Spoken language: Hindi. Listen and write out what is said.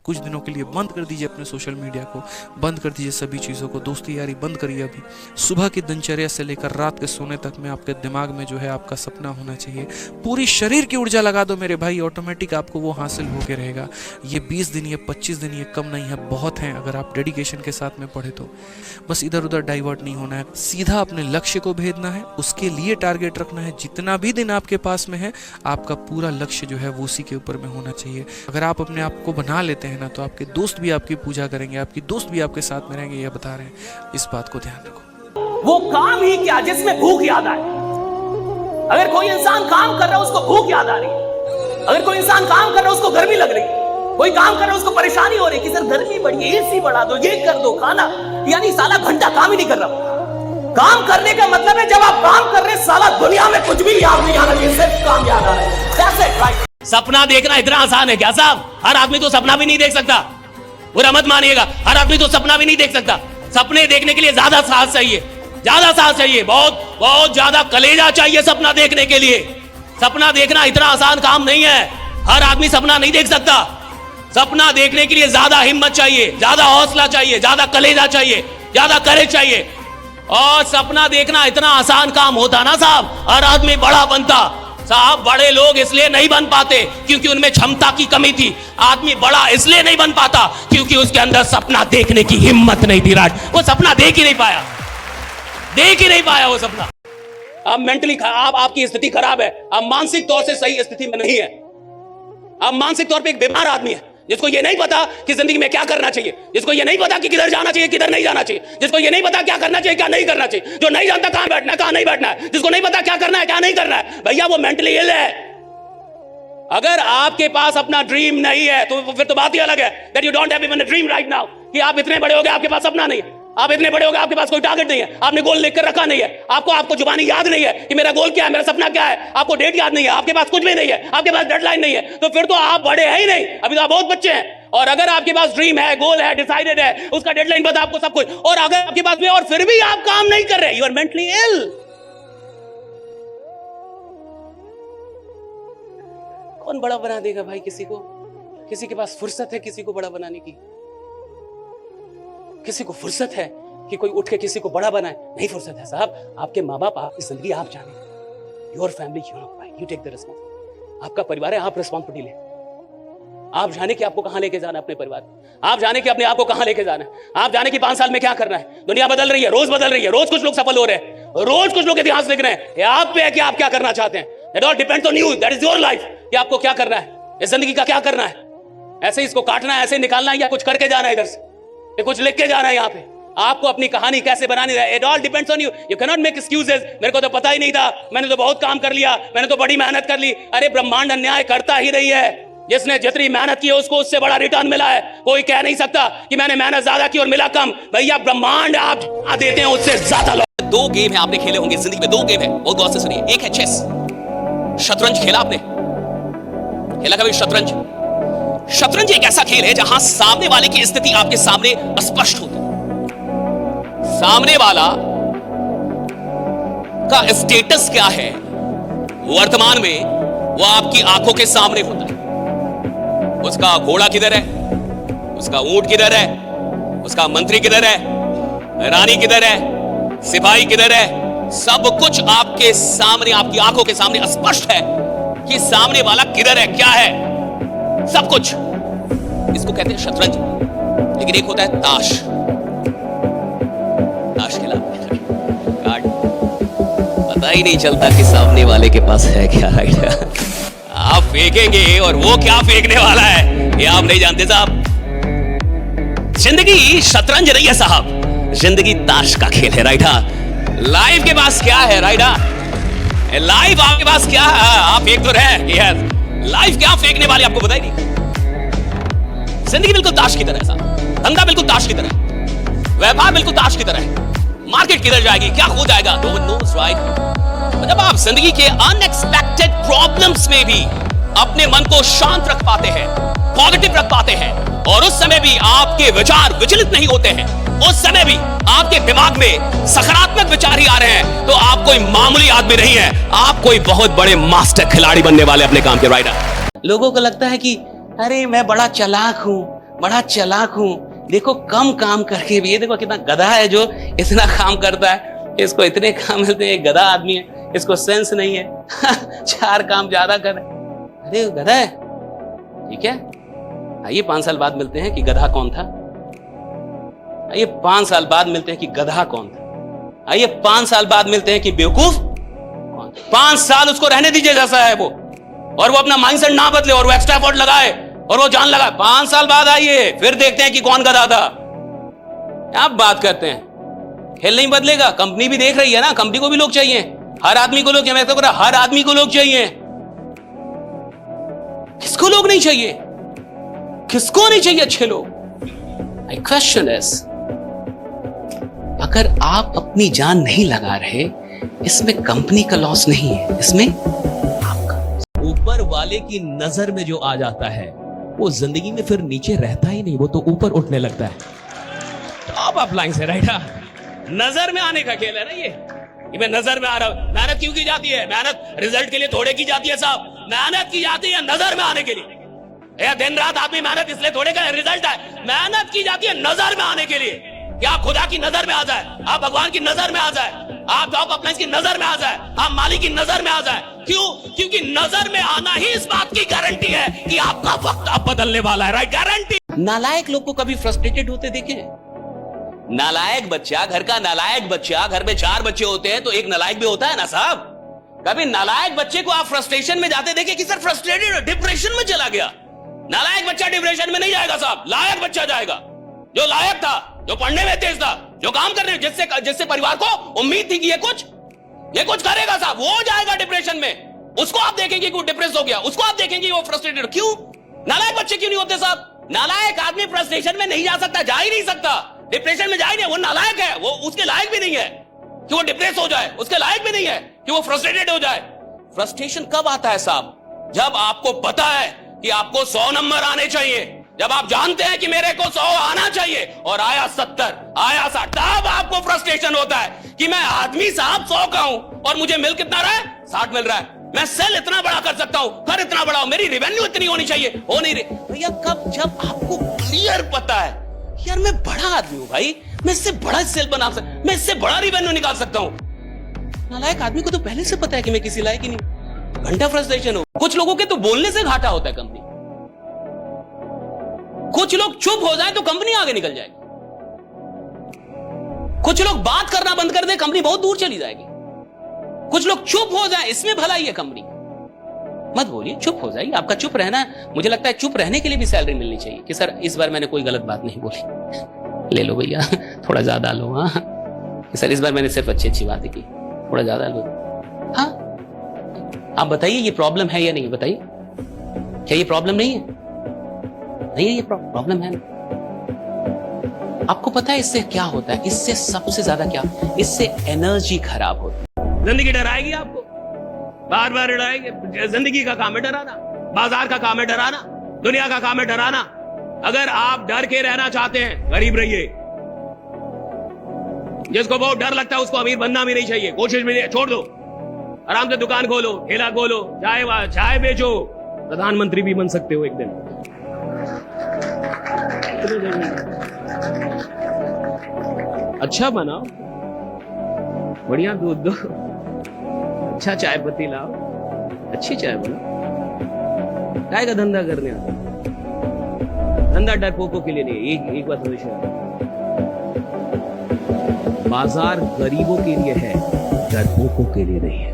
कुछ दिनों के लिए बंद कर दीजिए अपने सोशल मीडिया को, बंद कर दीजिए सभी चीज़ों को, दोस्ती यारी बंद करिए अभी। सुबह की दिनचर्या से लेकर रात के सोने तक में आपके दिमाग में जो है आपका सपना होना चाहिए। पूरी शरीर की ऊर्जा लगा दो मेरे भाई, ऑटोमेटिक आपको वो हासिल होके रहेगा। ये 20 दिन, ये 25 दिन, ये कम नहीं है, बहुत हैं अगर आप डेडिकेशन के साथ में पढ़े तो। बस इधर उधर डाइवर्ट नहीं होना है, सीधा अपने लक्ष्य को भेजना है, उसके लिए टारगेट रखना है। जितना भी दिन आपके पास में है, आपका पूरा लक्ष्य जो है वो उसी के ऊपर में होना चाहिए। अगर आप अपने आप को बना लेते हैं ना, तो आपके दोस्त भी आपकी पूजा करेंगे, आपकी दोस्त भी आपके साथ में रहेंगे, ये बता रहे हैं। इस बात को ध्यान रखो। वो काम ही क्या जिसमें भूख याद आए। अगर कोई इंसान काम कर रहा है उसको भूख याद आ रही है, अगर कोई इंसान काम कर रहा है उसको गर्मी लग रही है, कोई काम कर रहा है उसको परेशानी हो रही है कि सर गर्मी बढ़ी है, एसी बढ़ा दो, ये कर दो, खाना, यानी साला घंटा काम ही नहीं कर रहा। काम करने का मतलब है जब आप काम कर रहे हैं साला दुनिया में कुछ भी याद नहीं आना चाहिए, सिर्फ काम याद आ रहा है। That's it, right? सपना देखना इतना आसान है क्या साहब? हर आदमी तो सपना भी नहीं देख सकता, बुरा मत मानिएगा, हर आदमी तो सपना भी नहीं देख सकता। सपने देखने के लिए ज्यादा साहस चाहिए, ज्यादा साहस चाहिए, बहुत बहुत ज्यादा कलेजा चाहिए सपना देखने के लिए। सपना देखना इतना आसान काम नहीं है, हर आदमी सपना नहीं देख सकता। सपना देखने के लिए ज्यादा हिम्मत चाहिए, ज्यादा हौसला चाहिए, ज्यादा कलेजा चाहिए, ज्यादा करेज चाहिए। और सपना देखना इतना आसान काम होता ना साहब, हर आदमी बड़ा बनता। साहब बड़े लोग इसलिए नहीं बन पाते क्योंकि उनमें क्षमता की कमी थी। आदमी बड़ा इसलिए नहीं बन पाता क्योंकि उसके अंदर सपना देखने की हिम्मत नहीं थी। राज वो सपना देख ही नहीं पाया, देख ही नहीं पाया वो सपना। आप मेंटली आपकी स्थिति खराब है, आप मानसिक तौर से सही स्थिति में नहीं है। आप मानसिक तौर पे एक बीमार आदमी है जिसको ये नहीं पता कि जिंदगी में क्या करना चाहिए, जिसको ये नहीं पता कि किधर जाना चाहिए किधर नहीं जाना चाहिए, जिसको ये नहीं पता क्या करना चाहिए क्या नहीं करना चाहिए, जो नहीं जानता कहां बैठना है कहां नहीं बैठना है, जिसको नहीं पता क्या करना है क्या नहीं करना है, भैया वो मेंटली इल है। अगर आपके पास अपना ड्रीम नहीं है तो फिर तो बात ही अलग है, that you don't have even a dream right now, कि आप इतने बड़े हो गए आपके पास सपना नहीं है, आप इतने बड़े हो गए आपके पास कोई टारगेट नहीं है, आपने गोल लिख कर रखा नहीं है, आपको जुबानी याद नहीं है कि मेरा गोल क्या है, मेरा सपना क्या है, आपको डेट याद नहीं है, आपके पास कुछ भी नहीं है, आपके पास डेडलाइन नहीं है, तो फिर तो आप बड़े हैं ही नहीं, अभी तो आप बहुत बच्चे हैं। और अगर आपके पास ड्रीम है, गोल है, डिसाइडेड है, उसका डेडलाइन पता आपको सब कुछ, और अगर आपके पास भी और फिर भी आप काम नहीं कर रहे, यू आर मेंटली इल। कौन बड़ा बना देगा भाई किसी को? किसी के पास फुर्सत है किसी को बड़ा बनाने की? किसी को फुर्सत है कि कोई उठ के किसी को बड़ा बनाए? नहीं फुर्सत है साहब। आपके माँ बाप, आपकी जिंदगी आप जाने, your family you take the responsibility. आपका परिवार है, आप रिस्पॉन्सिबिलिटी ले। आप जाने कि आपको कहां लेके जाना है अपने परिवार, आप जाने कि अपने आप को कहां लेके जाना है, आप जाने कि 5 साल में क्या करना है। दुनिया बदल रही है, रोज बदल रही है, रोज कुछ लोग सफल हो रहे हैं, रोज कुछ लोग इतिहास लिख रहे हैं। ये आप पे है कि आप क्या करना चाहते हैं। It all depends on you, that is your life, कि आपको क्या करना है, इस जिंदगी का क्या करना है। ऐसे इसको काटना है, ऐसे निकालना है, या कुछ करके जाना है इधर से, या कुछ लिख के जाना है यहाँ पे। आपको अपनी कहानी कैसे बनानी है, it all depends on you. You can not make excuses, मेरे को तो पता ही नहीं था, मैंने तो बहुत काम कर लिया, मैंने तो बड़ी मेहनत कर ली। अरे ब्रह्मांड अन्याय करता ही नहीं है, जिसने जितनी मेहनत की है उसको उससे बड़ा रिटर्न मिला है। कोई कह नहीं सकता कि मैंने मेहनत ज्यादा की और मिला कम। भैया ब्रह्मांड आप देते हैं उससे ज्यादा। 2 गेम है आपने खेले होंगे जिंदगी में, 2 गेम है, बहुत गौर से सुनिए। एक है चेस, शतरंज खेला आपने? खेला कभी शतरंज? शतरंज एक ऐसा खेल है जहां सामने वाले की स्थिति आपके सामने स्पष्ट होती है। सामने वाला का स्टेटस क्या है वर्तमान में, वो आपकी आंखों के सामने होता है। उसका घोड़ा किधर है, उसका ऊंट किधर है, उसका मंत्री किधर है, रानी किधर है, सिपाही किधर है, सब कुछ आपके सामने, आपकी आंखों के सामने स्पष्ट है कि सामने वाला किधर है, क्या है, सब कुछ। इसको कहते हैं शतरंज। लेकिन एक होता है ताश। ताश खेला? कार्ड पता ही नहीं चलता कि सामने वाले के पास है क्या। राइट, आप फेंकेंगे और वो क्या फेंकने वाला है ये आप नहीं जानते साहब। जिंदगी शतरंज नहीं है साहब, जिंदगी ताश का खेल है। राइट, लाइफ के पास क्या है? राइट, लाइफ आपके पास क्या है? आप एक तो रहे, लाइफ क्या फेंकने वाले आपको पता ही नहीं। जिंदगी बिल्कुल ताश की तरह है साहब, धंधा बिल्कुल ताश की तरह है, व्यापार बिल्कुल ताश की तरह है। मार्केट किधर जाएगी, क्या हो जाएगा, नो वन नोस। राइट, जब आप जिंदगी के अनएक्सपेक्टेड प्रॉब्लम्स में भी अपने मन को शांत रख पाते हैं, पॉजिटिव रख पाते हैं, और उस समय भी आपके विचार विचलित नहीं होते हैं, उस समय भी आपके दिमाग में सकारात्मक विचार ही आ रहे हैं, तो आप कोई मामूली आदमी नहीं है, आप कोई बहुत बड़े मास्टर खिलाड़ी बनने वाले अपने काम के। राइटर, लोगों को लगता है कि अरे मैं बड़ा चालाक हूं, बड़ा चालाक हूं, देखो कम काम करके भी, ये देखो कितना गधा है जो इतना काम करता है, इसको इतने काम मिलते हैं, गधा आदमी है, इसको सेंस नहीं है 4 काम ज्यादा कर, अरे गधा है। ठीक है, आइए 5 साल बाद मिलते हैं कि गधा कौन था। आइए 5 साल बाद मिलते हैं कि गधा कौन था। आइए 5 साल बाद मिलते हैं कि बेवकूफ कौन था। 5 साल उसको रहने दीजिए जैसा है वो, और वो अपना माइंडसेट ना बदले और वो एक्स्ट्रा एफर्ट लगाए और वो जान लगाए। 5 साल बाद आइए, फिर देखते हैं कि कौन गधा था। आप बात करते हैं, खेल नहीं बदलेगा। कंपनी भी देख रही है ना, कंपनी को भी लोग चाहिए, हर आदमी को लोग चाहिए। मैं तो कह रहा हर आदमी को लोग चाहिए। किसको लोग नहीं चाहिए? किसको नहीं चाहिए अच्छे लोग? माय क्वेश्चन इज, अगर आप अपनी जान नहीं लगा रहे, इसमें कंपनी का लॉस नहीं है, इसमें आपका। ऊपर वाले की नजर में जो आ जाता है वो जिंदगी में फिर नीचे रहता ही नहीं, वो तो ऊपर उठने लगता है। टॉप अप लाइन से, राइट? नजर में आने का खेल है ना ये मैं नजर में आ रहा हूं। मेहनत क्यों की जाती है? मेहनत रिजल्ट के लिए थोड़े की जाती है साहब, मेहनत की जाती है नजर में आने के लिए। दिन रात आदमी मेहनत इसलिए थोड़े का रिजल्ट है, मेहनत की जाती है नजर में आने के लिए, कि आप खुदा की नजर में आ जाए, आप भगवान की नजर में आ जाए, आप टॉप अप्लायंस की नजर में आ जाए, आप मालिक की नजर में आ जाए। क्यों? क्योंकि नजर में आना ही इस बात की गारंटी है कि आपका वक्त अब बदलने वाला है, राइट? गारंटी। नालायक लोग को कभी फ्रस्ट्रेटेड होते देखे? नालायक बच्चा, घर का नालायक बच्चा, घर में 4 बच्चे होते हैं तो एक नालायक भी होता है ना साहब। कभी नालायक बच्चे को आप फ्रस्ट्रेशन में जाते देखे कि सर फ्रस्ट्रेटेड, डिप्रेशन में चला गया? नालायक बच्चा डिप्रेशन में नहीं जाएगा साहब, लायक बच्चा जाएगा, जो लायक था, जो पढ़ने में तेज था, जो काम करने, जिससे परिवार को उम्मीद थी कि ये कुछ करेगा साहब, वो जाएगा डिप्रेशन में। उसको आप देखेंगे कि वो डिप्रेस हो गया, उसको आप देखेंगे वो फ्रस्ट्रेटेड। क्यों? नालायक बच्चे क्यों नहीं होते साहब? नालायक आदमी फ्रस्ट्रेशन में नहीं जा सकता, जा ही नहीं सकता, डिप्रेशन में जा ही नहीं। वो नालायक है, वो उसके लायक भी नहीं है कि वो डिप्रेस हो जाए, उसके लायक भी नहीं है कि वो फ्रस्ट्रेटेड हो जाए। फ्रस्ट्रेशन कब आता है साहब? जब आपको पता है कि आपको 100 नंबर आने चाहिए, जब आप जानते हैं कि मेरे को 100 आना चाहिए और आया 70, आया 60, तब आपको फ्रस्ट्रेशन होता है कि मैं आदमी साहब 100 का हूं और मुझे मिल कितना रहा है? 60 मिल रहा है। मैं सेल इतना बड़ा कर सकता हूं, घर इतना बड़ा हो, मेरी रेवेन्यू इतनी होनी चाहिए, हो नहीं रही भैया। कब? जब आपको क्लियर पता है यार मैं बड़ा आदमी हूं भाई, मैं इससे बड़ा सेल बना सकता, मैं इससे बड़ा रेवेन्यू निकाल सकता हूं। नालायक आदमी को तो पहले से पता है कि मैं किसी लायक ही नहीं। घंटा फ्रस्ट्रेशन हो। कुछ लोगों के तो बोलने से घाटा होता है कंपनी। कुछ लोग चुप हो जाए तो कंपनी आगे निकल जाएगी। कुछ लोग बात करना बंद कर दे, कंपनी बहुत दूर चली जाएगी। कुछ लोग चुप हो जाए, इसमें भलाई है कंपनी। मत बोलिए, चुप हो जाइए। आपका चुप रहना है, मुझे लगता है चुप रहने के लिए भी सैलरी मिलनी चाहिए कि सर इस बार मैंने कोई गलत बात नहीं बोली, ले लो भैया थोड़ा ज्यादा लो। हाँ कि सर इस बार मैंने सिर्फ अच्छी बातें की, थोड़ा ज्यादा लो। हाँ आप बताइए ये प्रॉब्लम है या नहीं? बताइए, क्या ये प्रॉब्लम नहीं है? नहीं है, ये प्रॉब्लम है ना। आपको पता है इससे क्या होता है? इससे सबसे ज्यादा क्या, इससे एनर्जी खराब होती है। जिंदगी डराएगी आपको, बार बार डराएगी। जिंदगी का काम है डराना, बाजार का काम है डराना, दुनिया का काम है डराना। अगर आप डर के रहना चाहते हैं, गरीब रहिए। जिसको बहुत डर लगता है उसको अमीर बनना भी नहीं चाहिए, कोशिश भी नहीं, छोड़ दो। आराम से दुकान खोलो, ठेला खोलो, चाय बेचो, प्रधानमंत्री भी बन सकते हो एक दिन। अच्छा बनाओ, बढ़िया दूध दो, अच्छा चाय पत्ती लाओ, अच्छी चाय बनाओ। काय का धंधा करने आता? धंधा डरपोकों के लिए नहीं। एक बात हमेशा, बाजार गरीबों के लिए है, डरपोकों के लिए नहीं है।